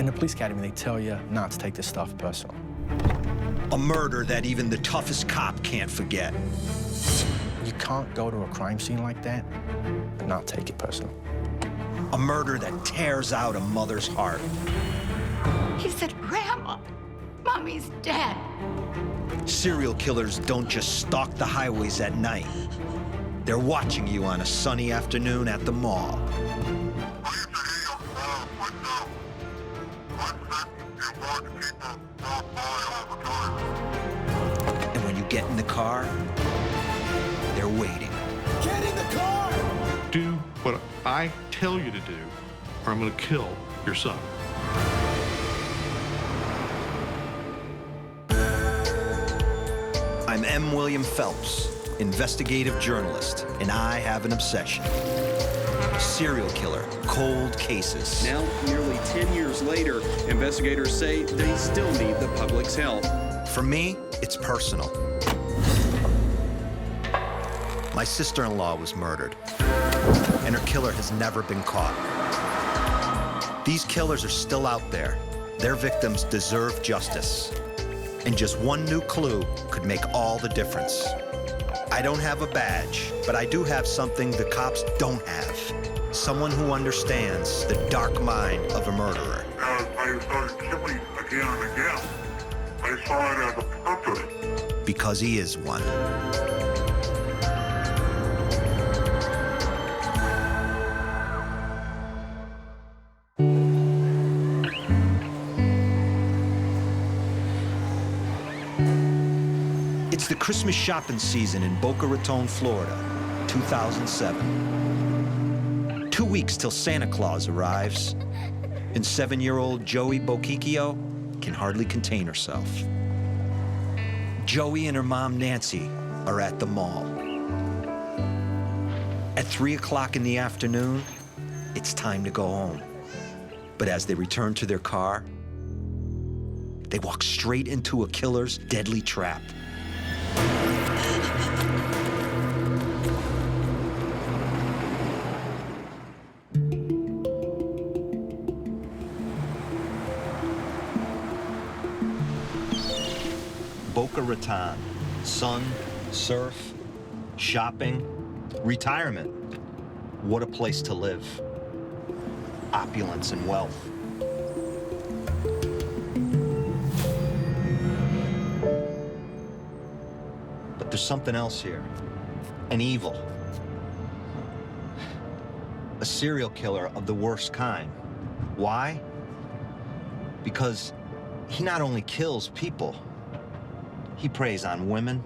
In the police academy, they tell you not to take this stuff personal. A murder that even the toughest cop can't forget. You can't go to a crime scene like that and not take it personal. A murder that tears out a mother's heart. He said, Grandma, Mommy's dead. Serial killers don't just stalk the highways at night. They're watching you on a sunny afternoon at the mall. And when you get in the car, they're waiting. Get in the car! Do what I tell you to do, or I'm going to kill your son. I'm M. William Phelps, investigative journalist, and I have an obsession. Serial killer, cold cases. Now, nearly 10 years later, investigators say they still need the public's help. For me, it's personal. My sister-in-law was murdered, and her killer has never been caught. These killers are still out there. Their victims deserve justice. And just one new clue could make all the difference. I don't have a badge, but I do have something the cops don't have. Someone who understands the dark mind of a murderer. As I started killing again and again, I saw it as a purpose. Because he is one. It's the Christmas shopping season in Boca Raton, Florida, 2007. 2 weeks till Santa Claus arrives, and 7-year-old Joey Bochicchio can hardly contain herself. Joey and her mom, Nancy, are at the mall. At 3 o'clock in the afternoon, it's time to go home. But as they return to their car, they walk straight into a killer's deadly trap. Boca Raton, sun, surf, shopping, retirement. What a place to live. Opulence and wealth. But there's something else here. An evil. A serial killer of the worst kind. Why? Because he not only kills people, he preys on women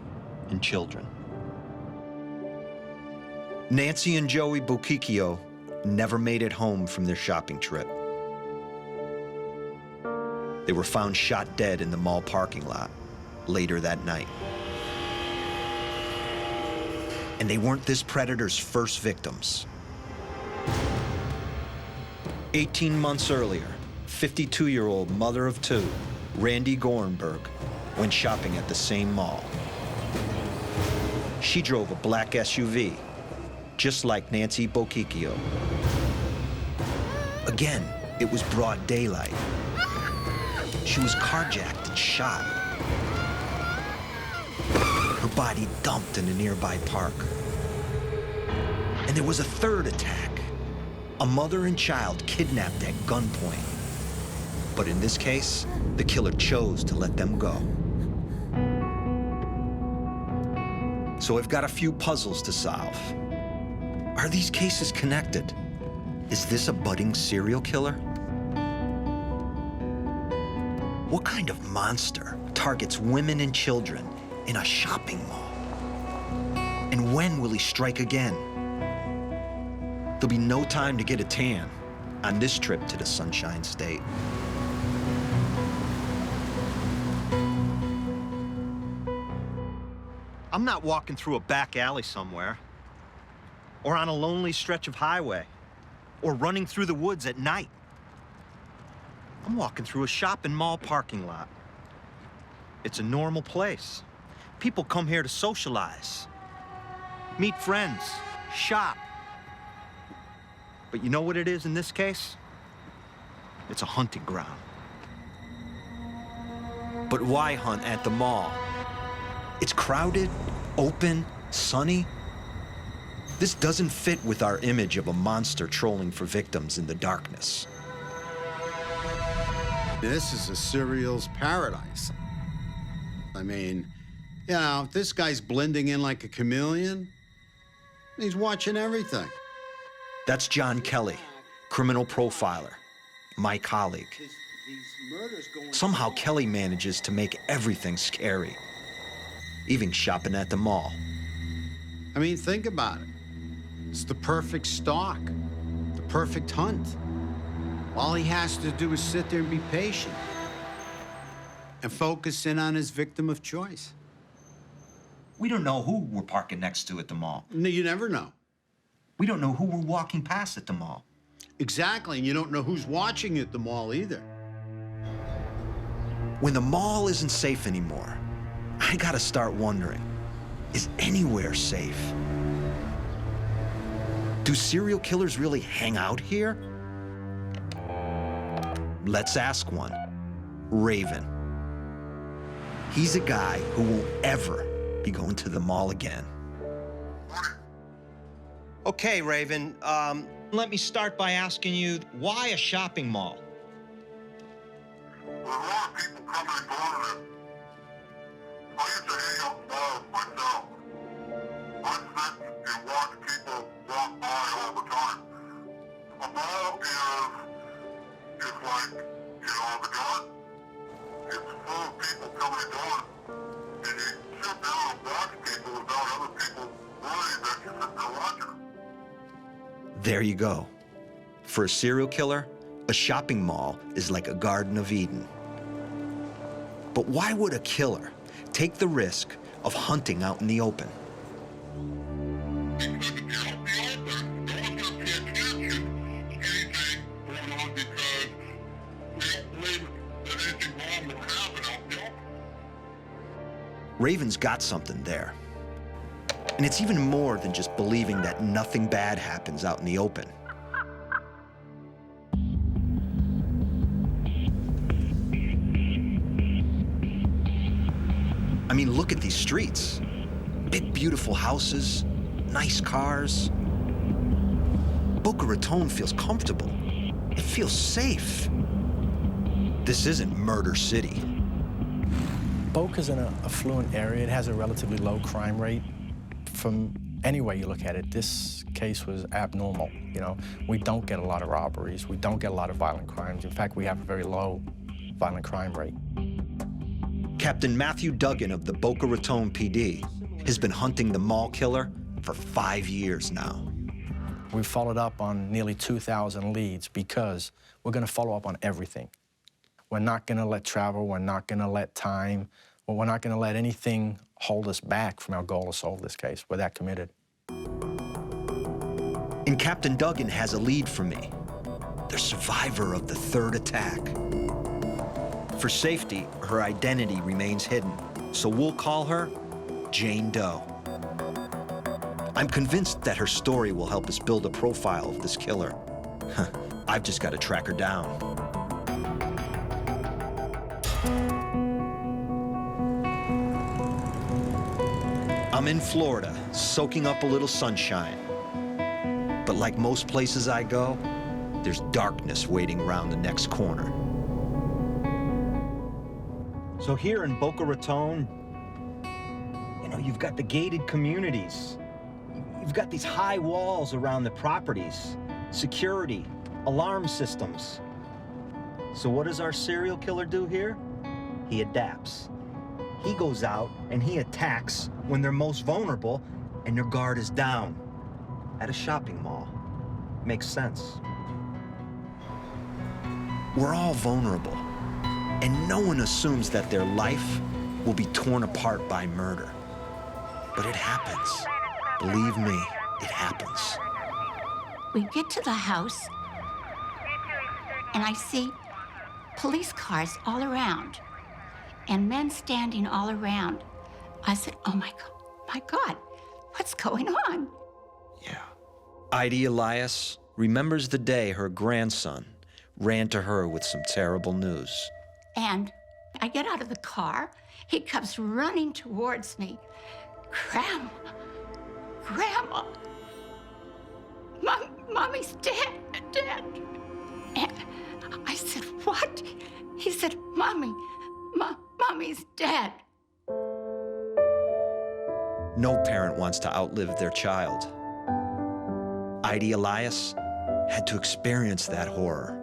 and children. Nancy and Joey Bochicchio never made it home from their shopping trip. They were found shot dead in the mall parking lot later that night. And they weren't this predator's first victims. 18 months earlier, 52-year-old mother of two, Randi Gorenberg, went shopping at the same mall. She drove a black SUV, just like Nancy Bochicchio. Again, it was broad daylight. She was carjacked and shot. Her body dumped in a nearby park. And there was a third attack. A mother and child kidnapped at gunpoint. But in this case, the killer chose to let them go. So I've got a few puzzles to solve. Are these cases connected? Is this a budding serial killer? What kind of monster targets women and children in a shopping mall? And when will he strike again? There'll be no time to get a tan on this trip to the Sunshine State. I'm not walking through a back alley somewhere, or on a lonely stretch of highway, or running through the woods at night. I'm walking through a shopping mall parking lot. It's a normal place. People come here to socialize, meet friends, shop. But you know what it is in this case? It's a hunting ground. But why hunt at the mall? It's crowded, open, sunny. This doesn't fit with our image of a monster trolling for victims in the darkness. This is a serial's paradise. I mean, you know, if this guy's blending in like a chameleon, he's watching everything. That's John Kelly, criminal profiler, my colleague. Somehow Kelly manages to make everything scary, even shopping at the mall. I mean, think about it. It's the perfect stalk, the perfect hunt. All he has to do is sit there and be patient and focus in on his victim of choice. We don't know who we're parking next to at the mall. No, you never know. We don't know who we're walking past at the mall. Exactly, and you don't know who's watching at the mall either. When the mall isn't safe anymore, I gotta start wondering, is anywhere safe? Do serial killers really hang out here? Let's ask one. Raven. He's a guy who won't ever be going to the mall again. Okay, Raven, let me start by asking you, why a shopping mall? There's a lot of people coming and going in it. I used to hang out in malls myself. I sit and watch people walk by all the time. A mall is like, you know, the garden. It's full of people coming and going. And you sit down and watch people without other people worrying that you're sitting there watching them. There you go. For a serial killer, a shopping mall is like a Garden of Eden. But why would a killer take the risk of hunting out in the open? Because if you're out in the open, no one's going to pay attention to anything going on because we don't believe that anything wrong will happen out in the open. Raven's got something there. And it's even more than just believing that nothing bad happens out in the open. I mean, look at these streets. Big, beautiful houses, nice cars. Boca Raton feels comfortable. It feels safe. This isn't Murder City. Boca's in an affluent area. It has a relatively low crime rate. From any way you look at it, this case was abnormal. You know, we don't get a lot of robberies. We don't get a lot of violent crimes. In fact, we have a very low violent crime rate. Captain Matthew Duggan of the Boca Raton PD has been hunting the mall killer for 5 years now. We followed up on nearly 2,000 leads because we're going to follow up on everything. We're not going to let travel. We're not going to let time. Well, we're not going to let anything hold us back from our goal to solve this case. We're that committed. And Captain Duggan has a lead for me, the survivor of the third attack. For safety, her identity remains hidden, so we'll call her Jane Doe. I'm convinced that her story will help us build a profile of this killer. I've just got to track her down. I'm in Florida, soaking up a little sunshine. But like most places I go, there's darkness waiting around the next corner. So here in Boca Raton, you know, you've got the gated communities. You've got these high walls around the properties, security, alarm systems. So what does our serial killer do here? He adapts. He goes out and he attacks when they're most vulnerable and their guard is down. At a shopping mall. Makes sense. We're all vulnerable, and no one assumes that their life will be torn apart by murder. But it happens. Believe me, it happens. We get to the house, and I see police cars all around and men standing all around. I said, oh my God, what's going on? Yeah. Heidi Elias remembers the day her grandson ran to her with some terrible news. And I get out of the car. He comes running towards me. Grandma, Grandma, Mommy's dead. And I said, what? He said, Mommy's dead. No parent wants to outlive their child. Heidi Elias had to experience that horror,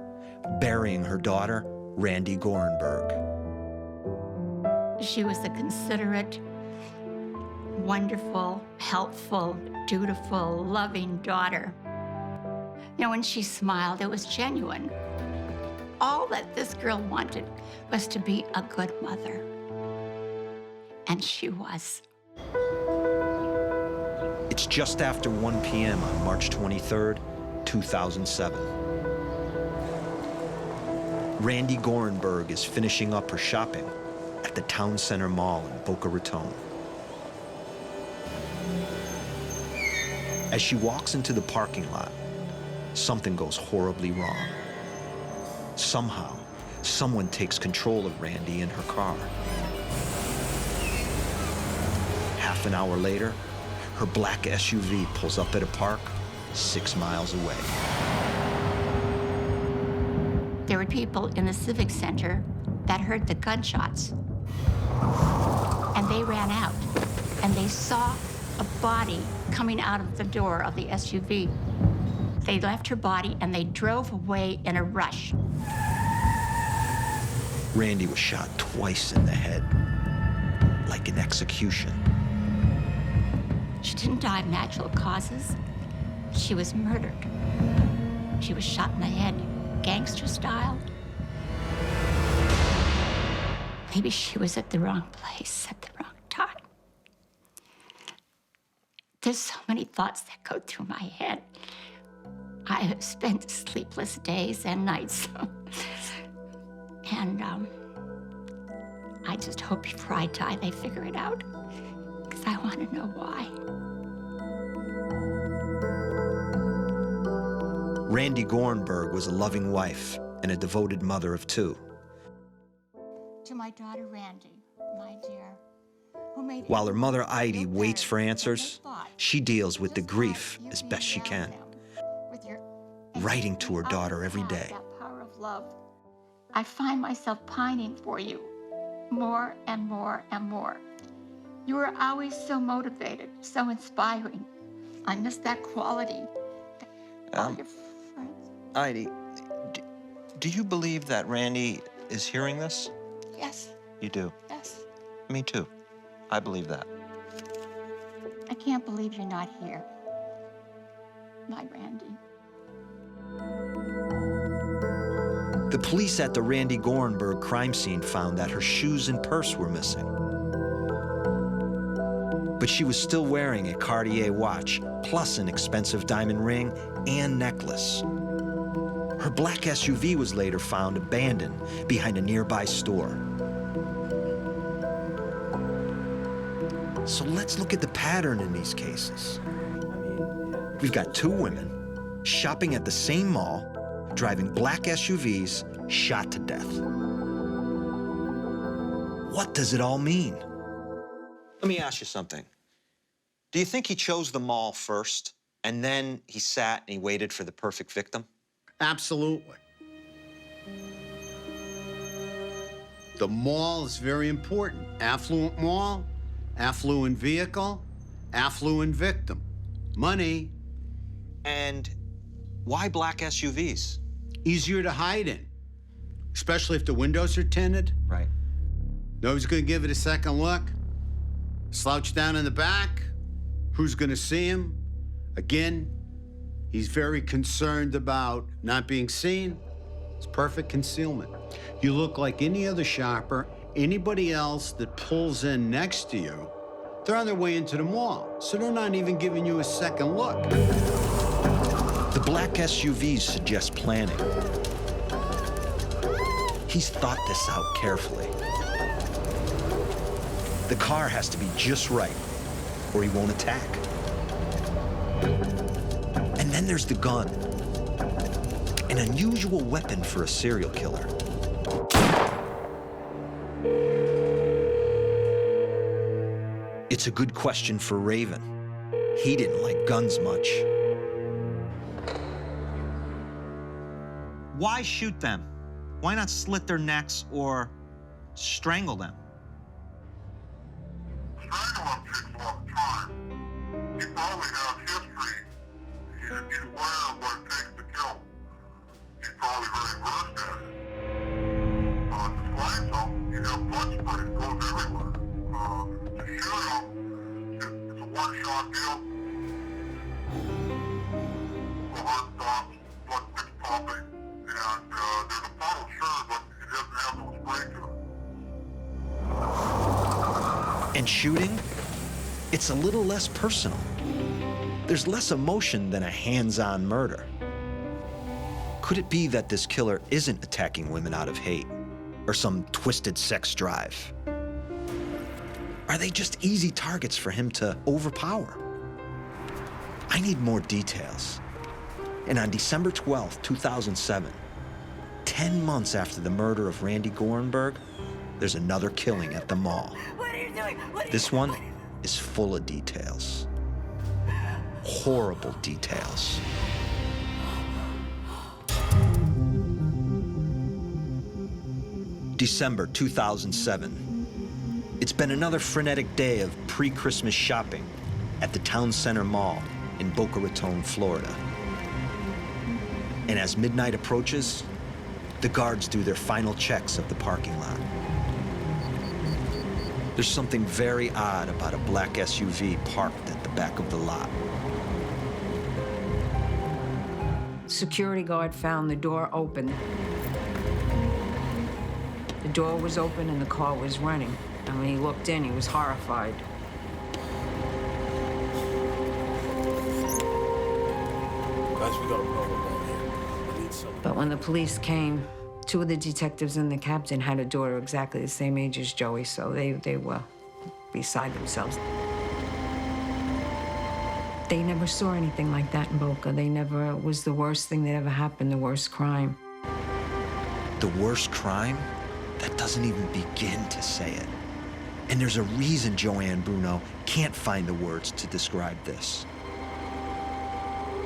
burying her daughter, Randi Gorenberg. She was a considerate, wonderful, helpful, dutiful, loving daughter. You know, when she smiled, it was genuine. All that this girl wanted was to be a good mother. And she was. It's just after 1 p.m. on March 23rd, 2007. Randi Gorenberg is finishing up her shopping at the Town Center Mall in Boca Raton. As she walks into the parking lot, something goes horribly wrong. Somehow, someone takes control of Randi in her car. Half an hour later, her black SUV pulls up at a park 6 miles away. There were people in the Civic Center that heard the gunshots. And they ran out, and they saw a body coming out of the door of the SUV. They left her body, and they drove away in a rush. Randi was shot twice in the head, like an execution. She didn't die of natural causes. She was murdered. She was shot in the head, gangster style. Maybe she was at the wrong place at the wrong time. There's so many thoughts that go through my head. I have spent sleepless days and nights. And I just hope before I die they figure it out, because I want to know why. Randi Gorenberg was a loving wife and a devoted mother of 2. To my daughter Randi, my dear, who made While her mother Heidi waits for answers, she deals with the grief as best she can, writing to her daughter every day. That power of love. I find myself pining for you more and more and more. You were always so motivated, so inspiring. I miss that quality. All your friends. Heidi, do you believe that Randi is hearing this? Yes. You do? Yes. Me too. I believe that. I can't believe you're not here, my Randi. The police at the Randi Gorenberg crime scene found that her shoes and purse were missing. But she was still wearing a Cartier watch, plus an expensive diamond ring and necklace. Her black SUV was later found abandoned behind a nearby store. So let's look at the pattern in these cases. We've got 2 women shopping at the same mall, driving black SUVs, shot to death. What does it all mean? Let me ask you something. Do you think he chose the mall first, and then he sat and he waited for the perfect victim? Absolutely. The mall is very important. Affluent mall, affluent vehicle, affluent victim. Money. And why black SUVs? Easier to hide in, especially if the windows are tinted. Right. Nobody's gonna give it a second look. Slouch down in the back. Who's gonna see him? Again, he's very concerned about not being seen. It's perfect concealment. You look like any other shopper. Anybody else that pulls in next to you, they're on their way into the mall, so they're not even giving you a second look. The black SUVs suggest planning. He's thought this out carefully. The car has to be just right, or he won't attack. And then there's the gun, an unusual weapon for a serial killer. It's a good question for Raven. He didn't like guns much. Why shoot them? Why not slit their necks or strangle them? Strangling takes a lot of time. He probably has history. He's aware of what it takes to kill. He's probably very versed at it. To slide something, you have blood spray, it goes everywhere. To shoot him, it's a one-shot deal. The heart stops, blood quits pumping, and there's a puddle, sure, but it doesn't have no spray to it. And shooting? It's a little less personal. There's less emotion than a hands-on murder. Could it be that this killer isn't attacking women out of hate or some twisted sex drive? Are they just easy targets for him to overpower? I need more details. And on December 12th, 2007, 10 months after the murder of Randi Gorenberg, there's another killing at the mall. What are you doing? This one is full of details. Horrible details. December 2007. It's been another frenetic day of pre-Christmas shopping at the Town Center Mall in Boca Raton, Florida. And as midnight approaches, the guards do their final checks of the parking lot. There's something very odd about a black SUV parked at the back of the lot. Security guard found the door open. The door was open and the car was running. And when he looked in, he was horrified. Guys, we got a problem down here. We need some. But when the police came, two of the detectives and the captain had a daughter exactly the same age as Joey, so they were beside themselves. They never saw anything like that in Boca. It was the worst thing that ever happened, the worst crime. The worst crime? That doesn't even begin to say it. And there's a reason Joanne Bruno can't find the words to describe this.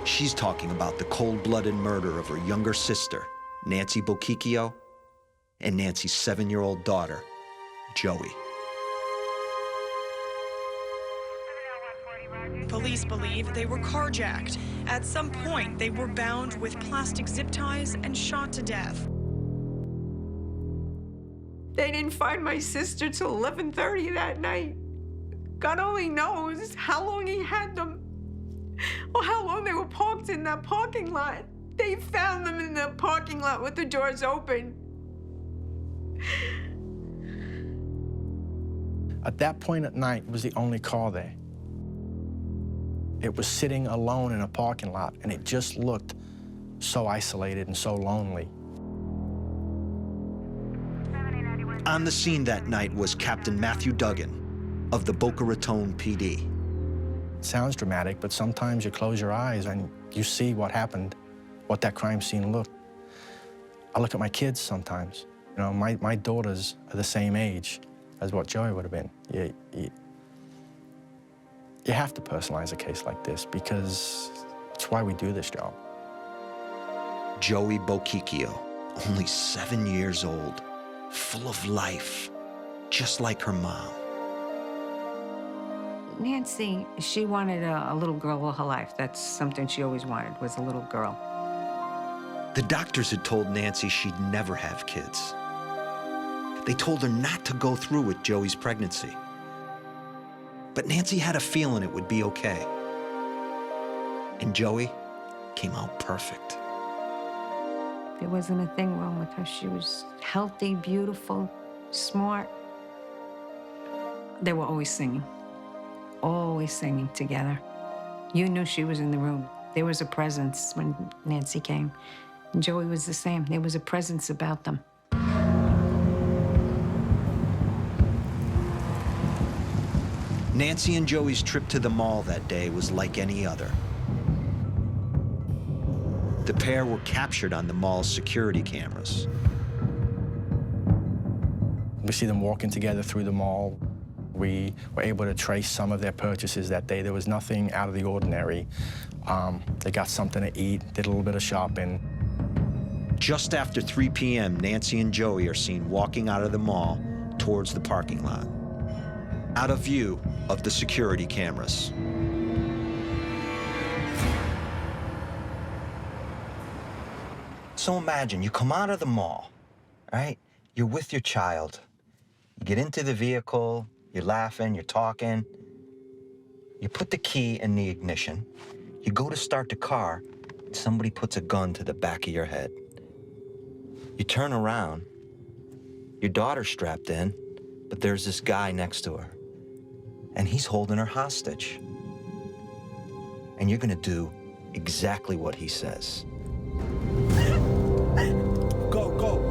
She's talking about the cold-blooded murder of her younger sister, Nancy Bochicchio, and Nancy's 7-year-old daughter, Joey. Police believe they were carjacked. At some point, they were bound with plastic zip ties and shot to death. They didn't find my sister till 11:30 that night. God only knows how long he had them, or how long they were parked in that parking lot. They found them in the parking lot with the doors open. At that point at night, it was the only car there. It was sitting alone in a parking lot, and it just looked so isolated and so lonely. On the scene that night was Captain Matthew Duggan of the Boca Raton PD. It sounds dramatic, but sometimes you close your eyes and you see what happened, what that crime scene looked. I look at my kids sometimes. You know, my daughters are the same age as what Joey would have been. You have to personalize a case like this because it's why we do this job. Joey Bochicchio, only 7 years old, full of life, just like her mom. Nancy, she wanted a little girl all her life. That's something she always wanted, was a little girl. The doctors had told Nancy she'd never have kids. They told her not to go through with Joey's pregnancy. But Nancy had a feeling it would be okay. And Joey came out perfect. There wasn't a thing wrong with her. She was healthy, beautiful, smart. They were always singing together. You knew she was in the room. There was a presence when Nancy came. And Joey was the same. There was a presence about them. Nancy and Joey's trip to the mall that day was like any other. The pair were captured on the mall's security cameras. We see them walking together through the mall. We were able to trace some of their purchases that day. There was nothing out of the ordinary. They got something to eat, did a little bit of shopping. Just after 3 p.m., Nancy and Joey are seen walking out of the mall towards the parking lot, out of view of the security cameras. So imagine you come out of the mall, right? You're with your child. You get into the vehicle, you're laughing, you're talking. You put the key in the ignition. You go to start the car, and somebody puts a gun to the back of your head. You turn around, your daughter's strapped in, but there's this guy next to her, and he's holding her hostage. And you're gonna do exactly what he says. Go, go.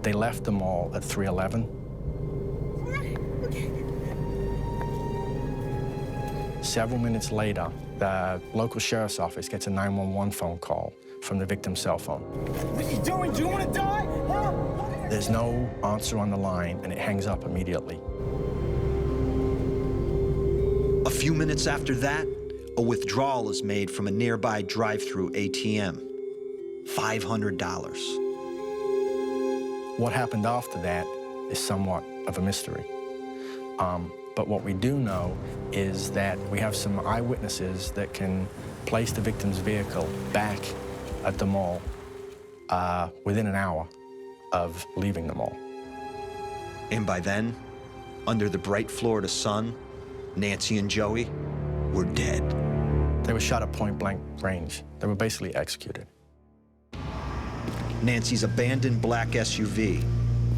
They left the mall at 3:11. Several minutes later, the local sheriff's office gets a 911 phone call from the victim's cell phone. What are you doing? Do you want to die? Huh? There's no answer on the line, and it hangs up immediately. A few minutes after that, a withdrawal is made from a nearby drive-through ATM. $500. What happened after that is somewhat of a mystery. But what we do know is that we have some eyewitnesses that can place the victim's vehicle back at the mall within an hour of leaving the mall. And by then, under the bright Florida sun, Nancy and Joey were dead. They were shot at point-blank range. They were basically executed. Nancy's abandoned black SUV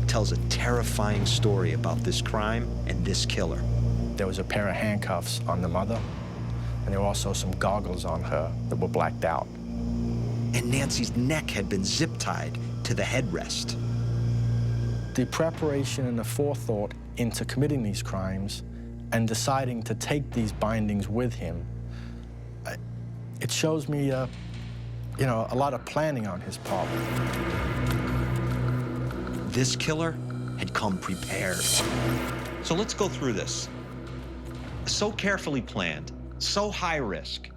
tells a terrifying story about this crime and this killer. There was a pair of handcuffs on the mother, and there were also some goggles on her that were blacked out. And Nancy's neck had been zip-tied to the headrest. The preparation and the forethought into committing these crimes and deciding to take these bindings with him, it shows me, a lot of planning on his part. This killer had come prepared. So let's go through this. So carefully planned, so high risk.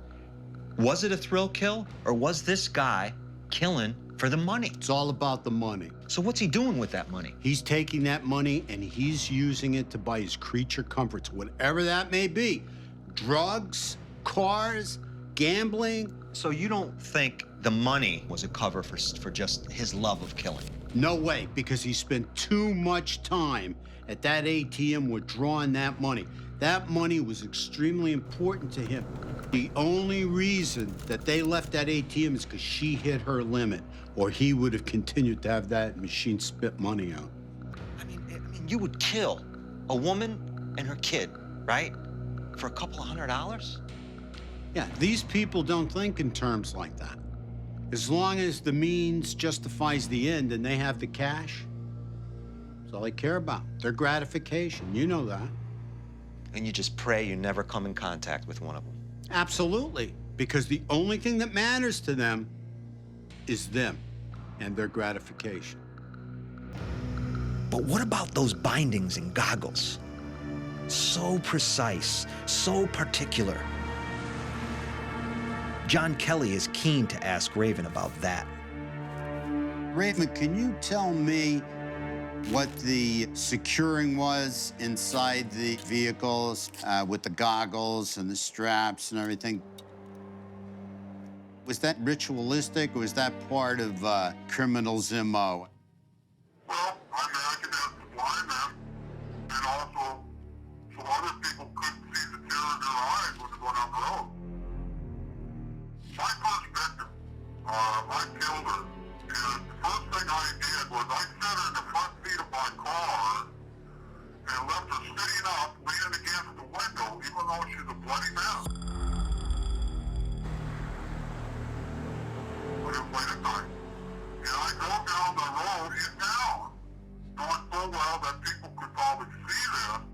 Was it a thrill kill, or was this guy killing for the money? It's all about the money. So what's he doing with that money? He's taking that money and he's using it to buy his creature comforts, whatever that may be. Drugs, cars, gambling. So you don't think the money was a cover for just his love of killing? No way, because he spent too much time at that ATM withdrawing that money. That money was extremely important to him. The only reason that they left that ATM is because she hit her limit, or he would have continued to have that machine spit money out. I mean, you would kill a woman and her kid, right? For a couple of $100? Yeah, these people don't think in terms like that. As long as the means justifies the end and they have the cash, that's all they care about. Their gratification, you know that. And you just pray you never come in contact with one of them. Absolutely, because the only thing that matters to them is them and their gratification. But what about those bindings and goggles? So precise, so particular. John Kelly is keen to ask Raven about that. Raven, can you tell me what the securing was inside the vehicles with the goggles and the straps and everything? Was that ritualistic, or was that part of criminal's MO? Well, I imagine it was blind them, and also so other people couldn't see the terror in their eyes when they're going down the road. My first victim, I killed her, and the first thing I did was I set her in the front seat of my car and left her sitting up, leaning against the window, even though she's a bloody mess. But it was late at night, and I drove down the road in town, knowing full well that people could probably see this,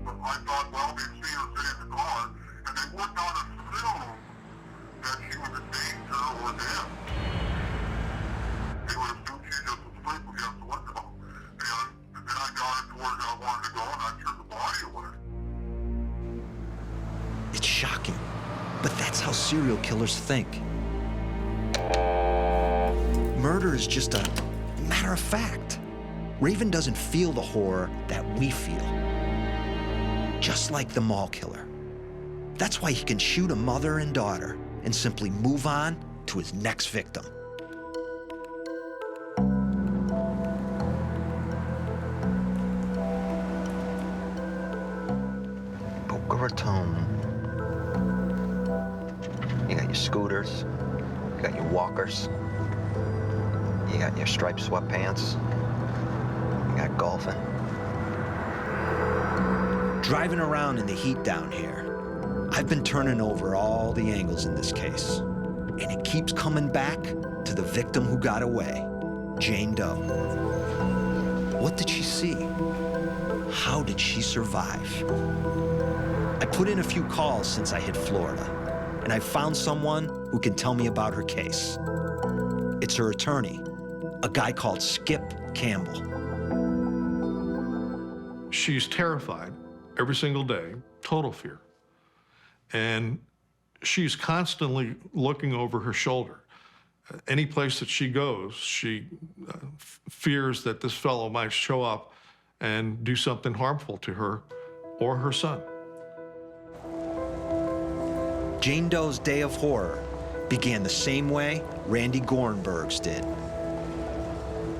but I thought, well, they'd see her sit in the car, and they would not assume that she was in danger or dead. They would assume she just was asleep against the window. And then I got her shocking, but that's how serial killers think. Murder is just a matter of fact. Raven doesn't feel the horror that we feel. Just like the mall killer. That's why he can shoot a mother and daughter and simply move on to his next victim. Boca Raton. You got your scooters, you got your walkers, you got your striped sweatpants, you got golfing. Driving around in the heat down here, I've been turning over all the angles in this case, and it keeps coming back to the victim who got away, Jane Doe. What did she see? How did she survive? I put in a few calls since I hit Florida, and I found someone who can tell me about her case. It's her attorney, a guy called Skip Campbell. She's terrified every single day, total fear. And she's constantly looking over her shoulder. Any place that she goes, she fears that this fellow might show up and do something harmful to her or her son. Jane Doe's day of horror began the same way Randi Gorenberg's did.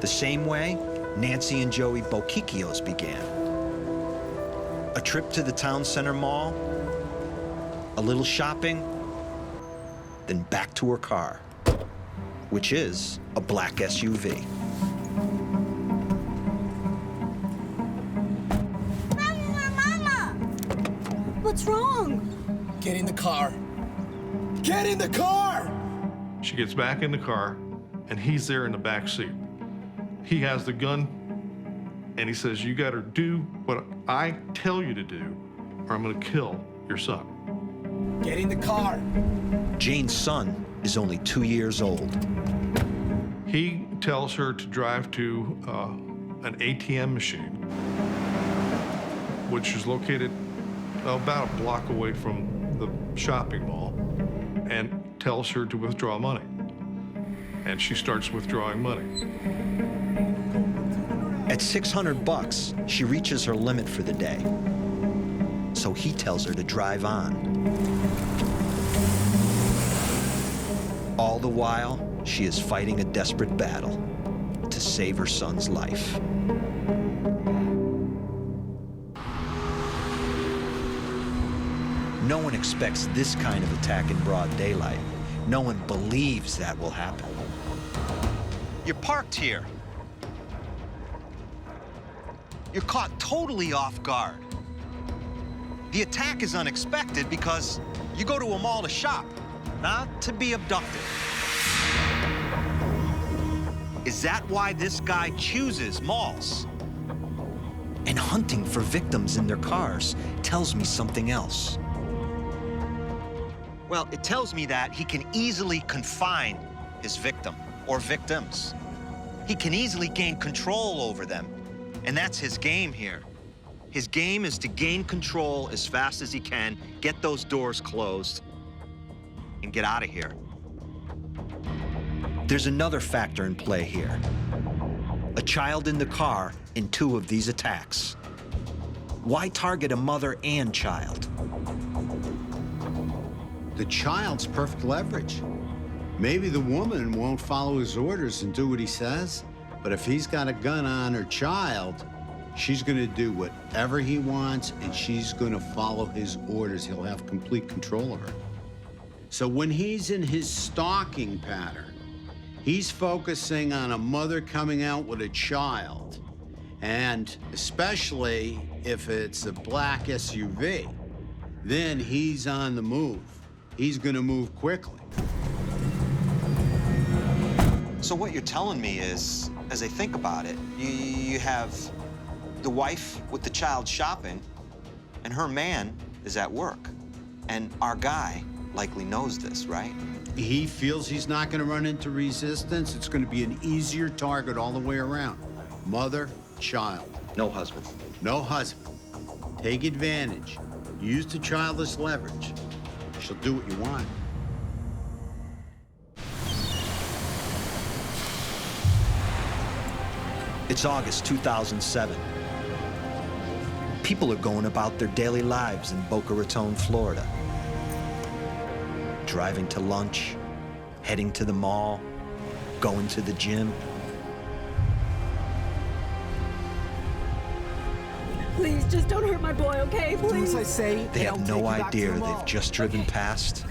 The same way Nancy and Joey Bochicchio's began. A trip to the town center mall, a little shopping, then back to her car, which is a black SUV. Mama! What's wrong? Get in the car. Get in the car! She gets back in the car, and he's there in the back seat. He has the gun, and he says, "You gotta do what I tell you to do, or I'm gonna kill your son." Get in the car. Jane's son is only 2 years old. He tells her to drive to an ATM machine, which is located about a block away from the shopping mall, and tells her to withdraw money. And she starts withdrawing money. At $600, she reaches her limit for the day. So he tells her to drive on. All the while, she is fighting a desperate battle to save her son's life. No one expects this kind of attack in broad daylight. No one believes that will happen. You're parked here. You're caught totally off guard. The attack is unexpected because you go to a mall to shop, not to be abducted. Is that why this guy chooses malls? And hunting for victims in their cars tells me something else. Well, it tells me that he can easily confine his victim or victims. He can easily gain control over them, and that's his game here. His game is to gain control as fast as he can, get those doors closed, and get out of here. There's another factor in play here. A child in the car in 2 of these attacks. Why target a mother and child? The child's perfect leverage. Maybe the woman won't follow his orders and do what he says, but if he's got a gun on her child, she's gonna do whatever he wants, and she's gonna follow his orders. He'll have complete control of her. So when he's in his stalking pattern, he's focusing on a mother coming out with a child, and especially if it's a black SUV, then he's on the move. He's gonna move quickly. So what you're telling me is, as I think about it, you have the wife with the child shopping, and her man is at work. And our guy likely knows this, right? He feels he's not gonna run into resistance. It's gonna be an easier target all the way around. Mother, child. No husband. No husband. Take advantage. Use the child as leverage. She'll do what you want. It's August 2007. People are going about their daily lives in Boca Raton, Florida. Driving to lunch, heading to the mall, going to the gym. Please, just don't hurt my boy, okay? Please. I say, They have no idea the they've just driven past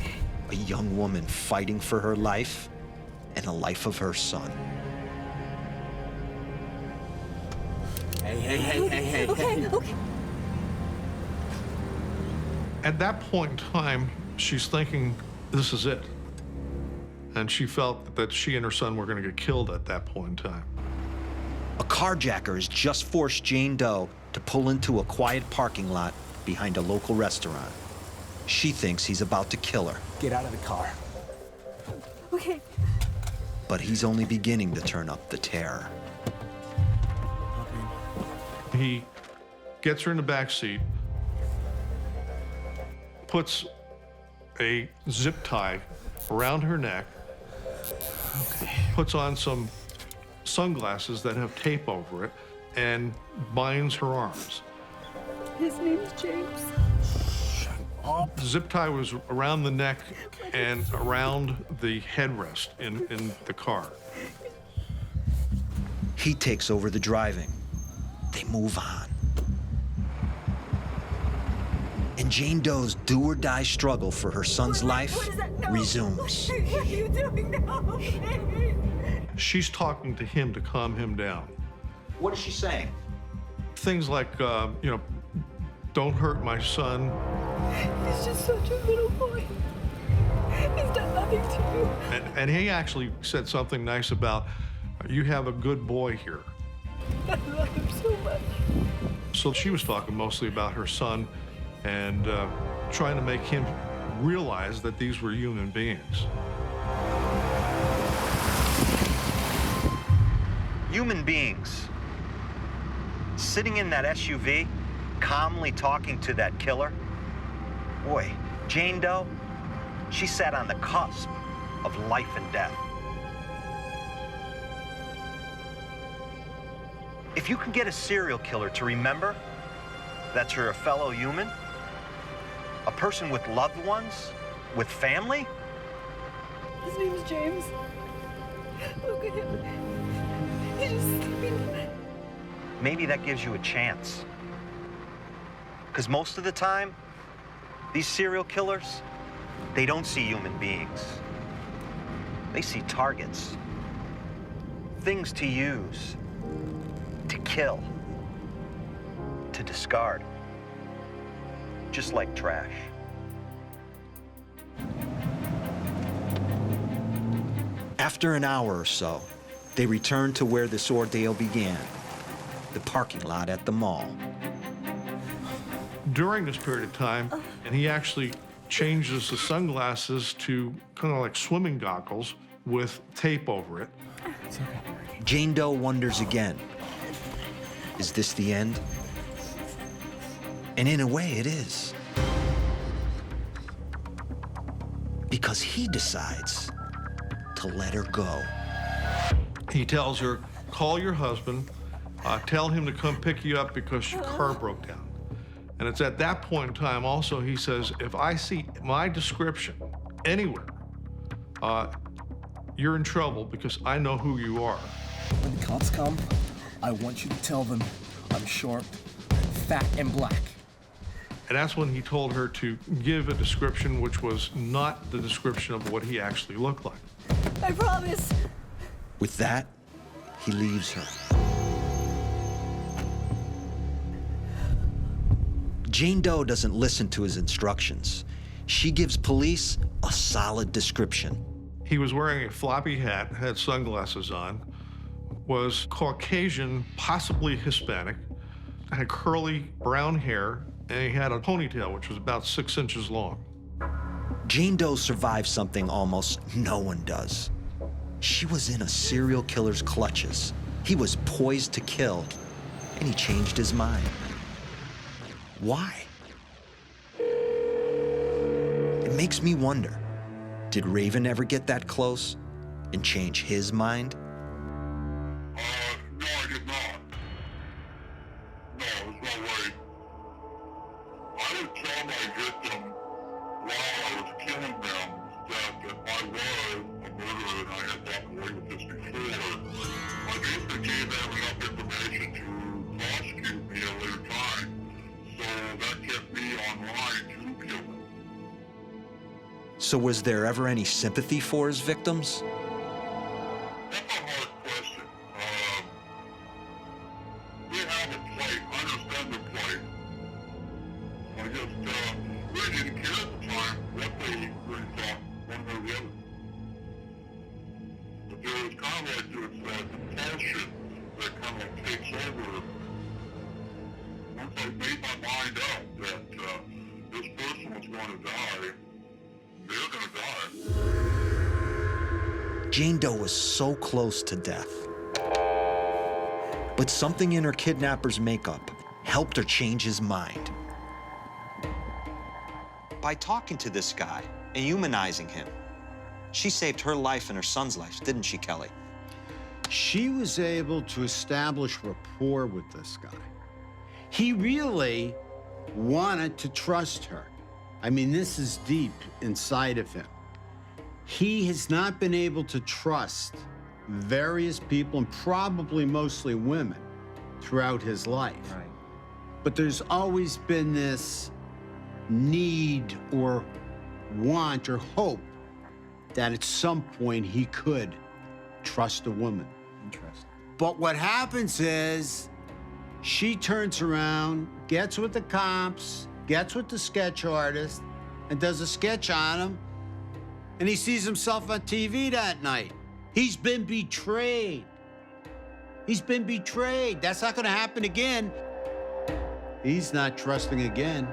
a young woman fighting for her life and the life of her son. Hey. Okay. At that point in time, she's thinking, this is it. And she felt that she and her son were going to get killed at that point in time. A carjacker has just forced Jane Doe to pull into a quiet parking lot behind a local restaurant. She thinks he's about to kill her. Get out of the car. Okay. But he's only beginning to turn up the terror. He gets her in the back seat, puts a zip tie around her neck, puts on some sunglasses that have tape over it, and binds her arms. His name's James. The zip tie was around the neck and around the headrest in the car. He takes over the driving. They move on. And Jane Doe's do-or-die struggle for her son's life resumes. What are you doing now? She's talking to him to calm him down. What is she saying? Things like, don't hurt my son. He's just such a little boy. He's done nothing to you. And he actually said something nice about, you have a good boy here. I love him so much. So she was talking mostly about her son and trying to make him realize that these were human beings. Human beings. Sitting in that SUV, calmly talking to that killer. Boy, Jane Doe, she sat on the cusp of life and death. If you can get a serial killer to remember that you're a fellow human, a person with loved ones, with family. His name is James. Look at him. He's just sleeping. Maybe that gives you a chance. Because most of the time, these serial killers, they don't see human beings. They see targets, things to use, to kill, to discard, just like trash. After an hour or so, they return to where this ordeal began, the parking lot at the mall. During this period of time, and he actually changes the sunglasses to kind of like swimming goggles with tape over it. Jane Doe wonders again, is this the end? And in a way, it is. Because he decides to let her go. He tells her, call your husband, tell him to come pick you up because your car broke down. And it's at that point in time also he says, if I see my description anywhere, you're in trouble because I know who you are. When the cops come, I want you to tell them I'm short, fat, and black. And that's when he told her to give a description which was not the description of what he actually looked like. I promise. With that, he leaves her. Jane Doe doesn't listen to his instructions. She gives police a solid description. He was wearing a floppy hat, had sunglasses on, was Caucasian, possibly Hispanic, had curly brown hair, and he had a ponytail, which was about 6 inches long. Jane Doe survived something almost no one does. She was in a serial killer's clutches. He was poised to kill, and he changed his mind. Why? It makes me wonder, did Raven ever get that close and change his mind? No, I did not. No, there's no way. I would tell my victim while I was killing them that I was a murderer and I had walked away with this before. I basically gave them enough information to prosecute me at a later time, so that kept me online to kill them. So was there ever any sympathy for his victims? That's a hard question. They have a plight. I understand their plight. I just really didn't care at the time what they really thought, one way or the other. But there was kind of like this compulsion that kind of takes over. Once I made my mind up that this person was going to die, they're going to die. Jane Doe was so close to death. But something in her kidnapper's makeup helped her change his mind. By talking to this guy and humanizing him, she saved her life and her son's life, didn't she, Kelly? She was able to establish rapport with this guy. He really wanted to trust her. I mean, this is deep inside of him. He has not been able to trust various people, and probably mostly women, throughout his life. Right. But there's always been this need or want or hope that at some point he could trust a woman. Interesting. But what happens is she turns around, gets with the cops, gets with the sketch artist, and does a sketch on him, and he sees himself on TV that night. He's been betrayed. He's been betrayed. That's not gonna happen again. He's not trusting again.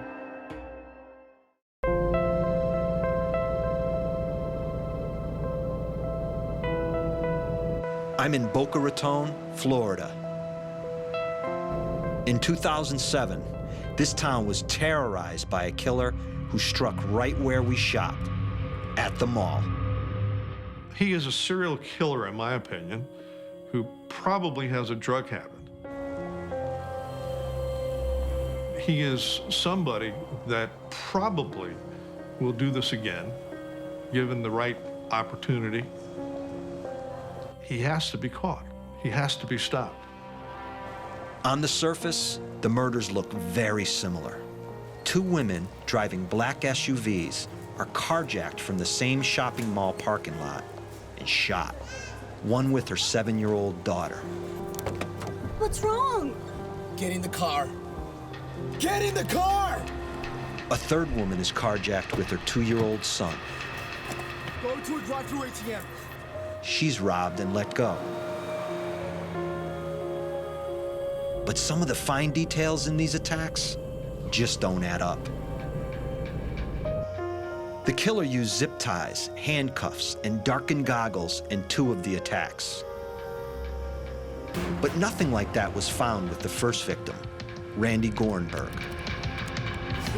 I'm in Boca Raton, Florida. In 2007, this town was terrorized by a killer who struck right where we shopped, at the mall. He is a serial killer, in my opinion, who probably has a drug habit. He is somebody that probably will do this again, given the right opportunity. He has to be caught. He has to be stopped. On the surface, the murders look very similar. Two women driving black SUVs are carjacked from the same shopping mall parking lot and shot. One with her 7-year-old daughter. What's wrong? Get in the car. Get in the car! A third woman is carjacked with her 2-year-old son. Go to a drive-through ATM. She's robbed and let go. But some of the fine details in these attacks just don't add up. The killer used zip ties, handcuffs, and darkened goggles in 2 of the attacks. But nothing like that was found with the first victim, Randi Gorenberg.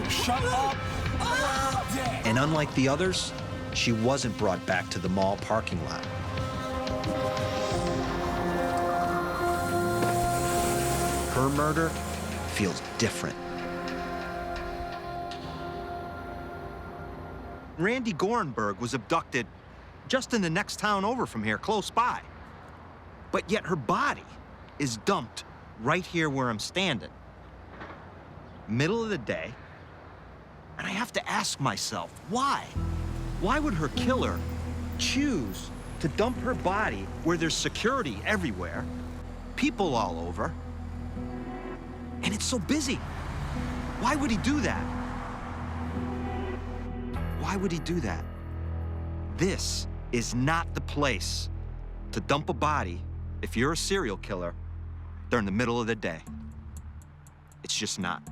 Shut up! And unlike the others, she wasn't brought back to the mall parking lot. Her murder feels different. Randi Gorenberg was abducted just in the next town over from here, close by. But yet her body is dumped right here where I'm standing. Middle of the day, and I have to ask myself, why? Why would her killer choose to dump her body where there's security everywhere, people all over, and it's so busy? Why would he do that? Why would he do that? This is not the place to dump a body if you're a serial killer during the middle of the day. It's just not.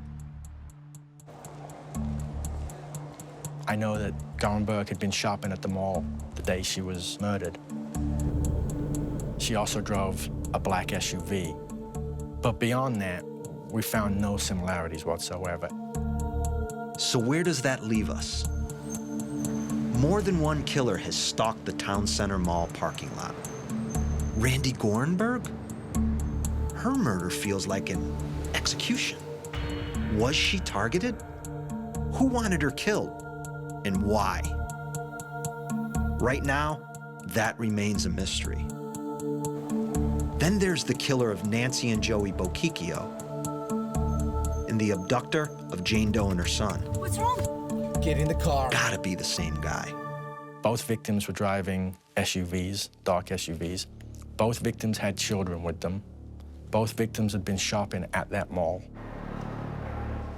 I know that Gorenberg had been shopping at the mall the day she was murdered. She also drove a black SUV. But beyond that, we found no similarities whatsoever. So where does that leave us? More than one killer has stalked the town center mall parking lot. Randi Gorenberg? Her murder feels like an execution. Was she targeted? Who wanted her killed? And why? Right now, that remains a mystery. Then there's the killer of Nancy and Joey Bochicchio, and the abductor of Jane Doe and her son. What's wrong? Get in the car. Gotta be the same guy. Both victims were driving SUVs, dark SUVs. Both victims had children with them. Both victims had been shopping at that mall.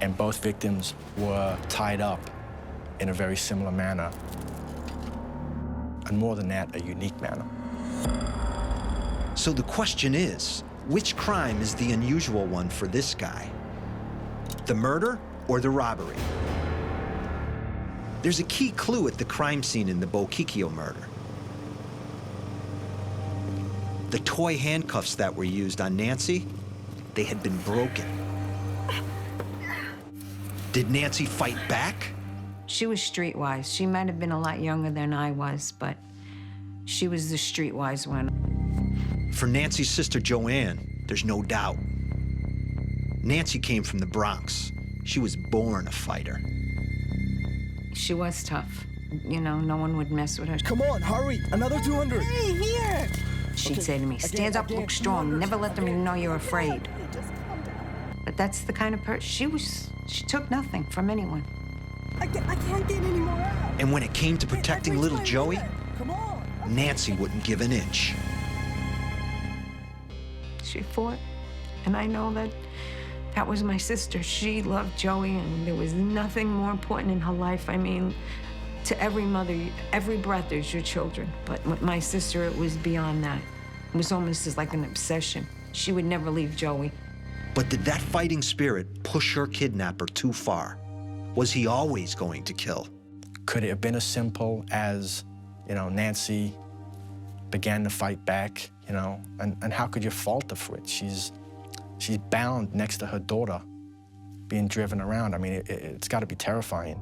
And both victims were tied up in a very similar manner. And more than that, a unique manner. So the question is, which crime is the unusual one for this guy? The murder or the robbery? There's a key clue at the crime scene in the Bochicchio murder. The toy handcuffs that were used on Nancy, they had been broken. Did Nancy fight back? She was streetwise. She might have been a lot younger than I was, but she was the streetwise one. For Nancy's sister Joanne, there's no doubt. Nancy came from the Bronx. She was born a fighter. She was tough. You know, no one would mess with her. Come on, hurry. Another 200. Hey, here! She'd say to me, stand up, look strong, never let them know you're afraid. But that's the kind of person she was. She took nothing from anyone. I can't get any more out. And when it came to protecting little Joey, Come on. Nancy wouldn't give an inch. She fought, and I know that was my sister. She loved Joey, and there was nothing more important in her life. I mean, to every mother, every breath is your children. But with my sister, it was beyond that. It was almost as like an obsession. She would never leave Joey. But did that fighting spirit push her kidnapper too far? Was he always going to kill? Could it have been as simple as, you know, Nancy began to fight back, you know, and how could you fault her for it? She's bound next to her daughter, being driven around. I mean, it's got to be terrifying.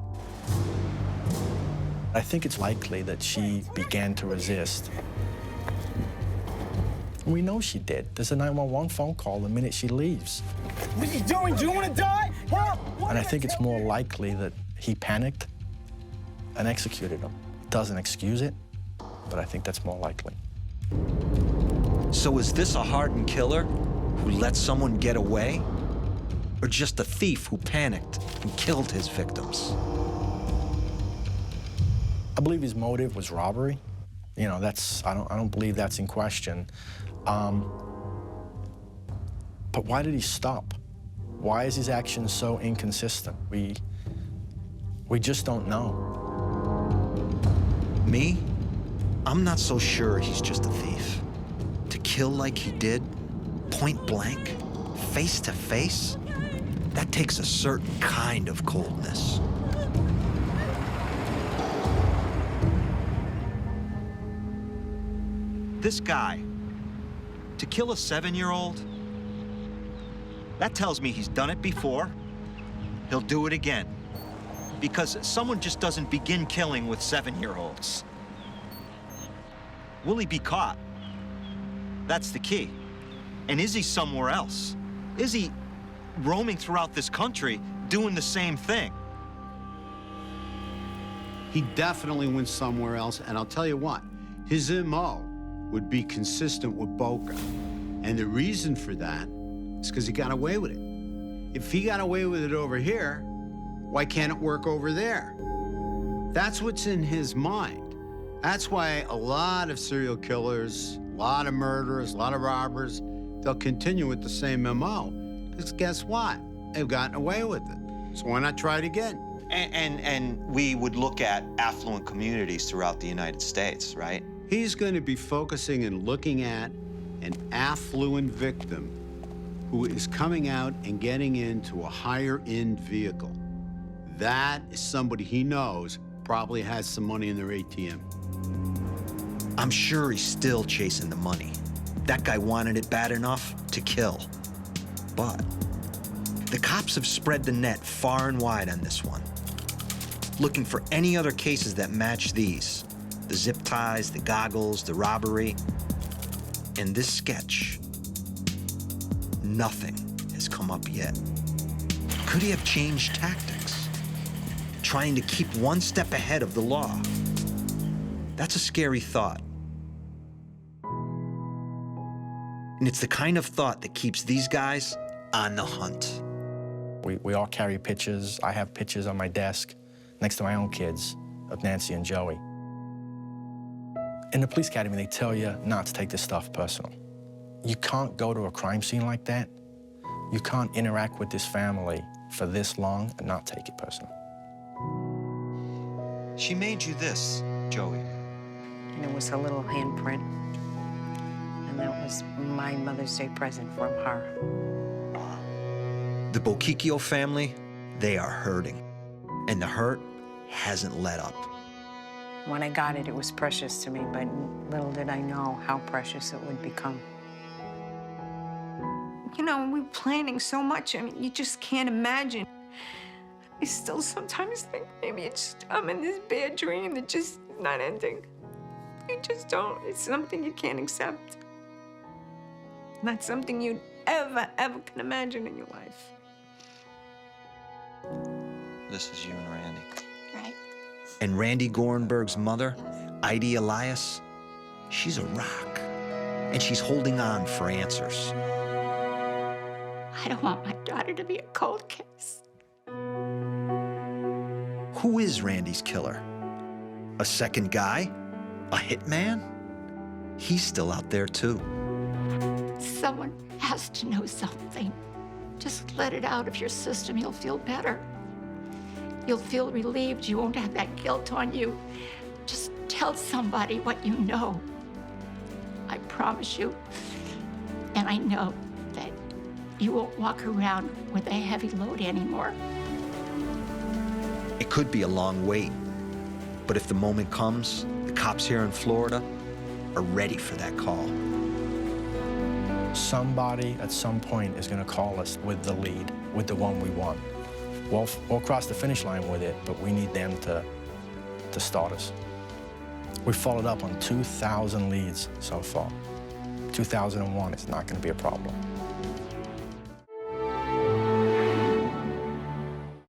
I think it's likely that she began to resist. We know she did. There's a 911 phone call the minute she leaves. What are you doing? Do you want to die? Help! And I think it's more likely that he panicked and executed him. Doesn't excuse it, but I think that's more likely. So is this a hardened killer who let someone get away? Or just a thief who panicked and killed his victims? I believe his motive was robbery. You know, I don't believe that's in question. But why did he stop? Why is his action so inconsistent? We just don't know. Me? I'm not so sure he's just a thief. To kill like he did, point blank, face to face, that takes a certain kind of coldness. This guy, to kill a 7-year-old, that tells me he's done it before. He'll do it again. Because someone just doesn't begin killing with 7-year-olds. Will he be caught? That's the key. And is he somewhere else? Is he roaming throughout this country doing the same thing? He definitely went somewhere else, and I'll tell you what, his MO would be consistent with Boca. And the reason for that is because he got away with it. If he got away with it over here, why can't it work over there? That's what's in his mind. That's why a lot of serial killers, a lot of murderers, a lot of robbers, they'll continue with the same MO. Because guess what? They've gotten away with it. So why not try it again? And we would look at affluent communities throughout the United States, right? He's going to be focusing and looking at an affluent victim who is coming out and getting into a higher-end vehicle. That is somebody he knows probably has some money in their ATM. I'm sure he's still chasing the money. That guy wanted it bad enough to kill. But the cops have spread the net far and wide on this one. looking for any other cases that match these. The zip ties, the goggles, the robbery. In this sketch, nothing has come up yet. Could he have changed tactics? Trying to keep one step ahead of the law? That's a scary thought. And it's the kind of thought that keeps these guys on the hunt. We all carry pictures. I have pictures on my desk next to my own kids of Nancy and Joey. In the police academy, they tell you not to take this stuff personal. You can't go to a crime scene like that. You can't interact with this family for this long and not take it personal. She made you this, Joey. And it was her little handprint. And that was my Mother's Day present from her. The Bochicchio family, they are hurting. And the hurt hasn't let up. When I got it, it was precious to me, but little did I know how precious it would become. You know, we're planning so much, I mean, you just can't imagine. I still sometimes think maybe it's just, I'm in this bad dream that just is not ending. You just don't. It's something you can't accept. Not something you'd ever can imagine in your life. This is you and Randy. Right. And Randi Gorenberg's mother, Ida Elias, she's a rock. And she's holding on for answers. I don't want my daughter to be a cold case. Who is Randy's killer? A second guy? A hitman? He's still out there too. Someone has to know something. Just let it out of your system. You'll feel better. You'll feel relieved. You won't have that guilt on you. Just tell somebody what you know. I promise you. And I know that you won't walk around with a heavy load anymore. It could be a long wait, but if the moment comes, the cops here in Florida are ready for that call. Somebody at some point is going to call us with the lead, with the one we want. We'll cross the finish line with it, but we need them to start us. We've followed up on 2,000 leads so far. 2001 is not going to be a problem.